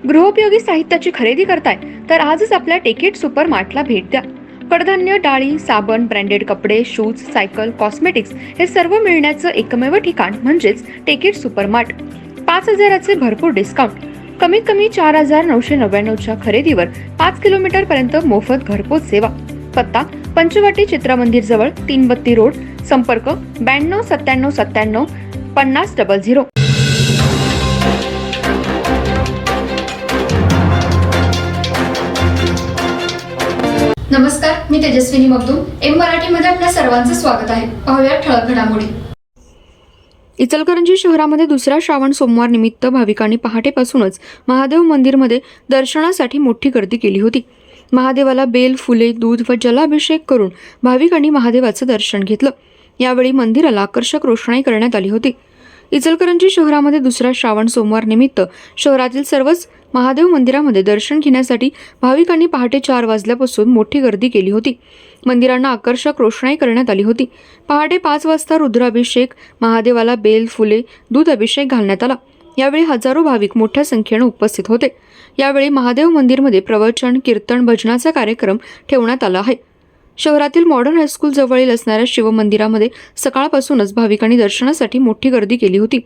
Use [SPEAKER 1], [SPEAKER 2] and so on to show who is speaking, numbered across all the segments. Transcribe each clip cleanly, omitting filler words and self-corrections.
[SPEAKER 1] गृहोपयोगी साहित्याची खरेदी करताय तर आजच आपल्या टेकेट सुपर मार्टला भेट द्या. कडधान्य, डाळी, साबण, ब्रँडेड कपडे, शूज, सायकल, कॉस्मेटिक्स हे सर्व मिळण्याचं एकमेव ठिकाण म्हणजेच टेकेट सुपर मार्ट. 5,000चे भरपूर डिस्काउंट. कमीत कमी 4,999च्या खरेदीवर 5 किलोमीटर पर्यंत मोफत घरपोच सेवा. पत्ता पंचवटी चित्रमंदिर जवळ, 332 रोड. संपर्क 92 97 97 50 00.
[SPEAKER 2] नमस्कार, मी तेजस्विनी मगदूम. एम मराठीमध्ये आपल्या सर्वांचं स्वागत आहे. पाहूया ठळक घडामोडी.
[SPEAKER 1] इचलकरंजी शहरामध्ये दुसरा श्रावण सोमवार निमित्त भाविकांनी पहाटेपासूनच महादेव मंदिरमध्ये दर्शनासाठी मोठी गर्दी केली होती. महादेवाला बेल, फुले, दूध व जलाभिषेक करून भाविकांनी महादेवाचं दर्शन घेतलं. यावेळी मंदिराला आकर्षक रोषणाई करण्यात आली होती. इचलकरंजी शहरामध्ये दुसरा श्रावण सोमवार निमित्त शहरातील सर्वच महादेव मंदिरामध्ये दर्शन घेण्यासाठी भाविकांनी पहाटे 4 वाजल्यापासून मोठी गर्दी केली होती. मंदिरांना आकर्षक रोषणाई करण्यात आली होती. पहाटे 5 वाजता रुद्राभिषेक, महादेवाला बेल, फुले, दूध अभिषेक घालण्यात आला. यावेळी हजारो भाविक मोठ्या संख्येने उपस्थित होते. यावेळी महादेव मंदिरमध्ये प्रवचन, कीर्तन, भजनाचा कार्यक्रम ठेवण्यात आला आहे. शहरातील मॉडर्न हायस्कूल जवळील असणाऱ्या शिवमंदिरामध्ये सकाळपासूनच भाविकांनी दर्शनासाठी मोठी गर्दी केली होती.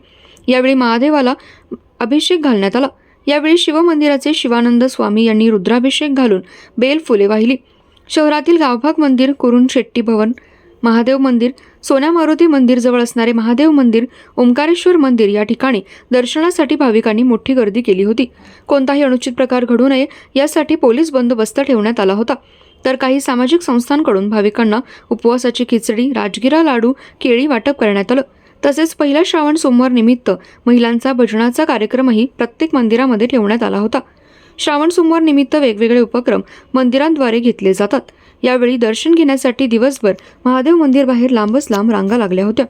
[SPEAKER 1] यावेळी महादेवाला अभिषेक घालण्यात आला. यावेळी शिवमंदिराचे शिवानंद स्वामी यांनी रुद्राभिषेक घालून बेल, फुले वाहिली. शहरातील गावभाग मंदिर, कुरुन शेट्टी भवन महादेव मंदिर, सोन्या मारुती मंदिर जवळ असणारे महादेव मंदिर, ओंकारेश्वर मंदिर या ठिकाणी दर्शनासाठी भाविकांनी मोठी गर्दी केली होती. कोणताही अनुचित प्रकार घडू नये यासाठी पोलीस बंदोबस्त ठेवण्यात आला होता. तर काही सामाजिक संस्थांकडून भाविकांना उपवासाची खिचडी, राजगिरा लाडू, केळी वाटप करण्यात आलं. तसेच पहिला श्रावण सोमवार निमित्त महिलांचा भजनाचा कार्यक्रमही प्रत्येक मंदिरामध्ये ठेवण्यात आला होता. श्रावण सोमवार निमित्त वेगवेगळे उपक्रम मंदिरांद्वारे घेतले जातात. यावेळी दर्शन घेण्यासाठी दिवसभर महादेव मंदिर बाहेर लांबच लांब रांगा लागल्या होत्या.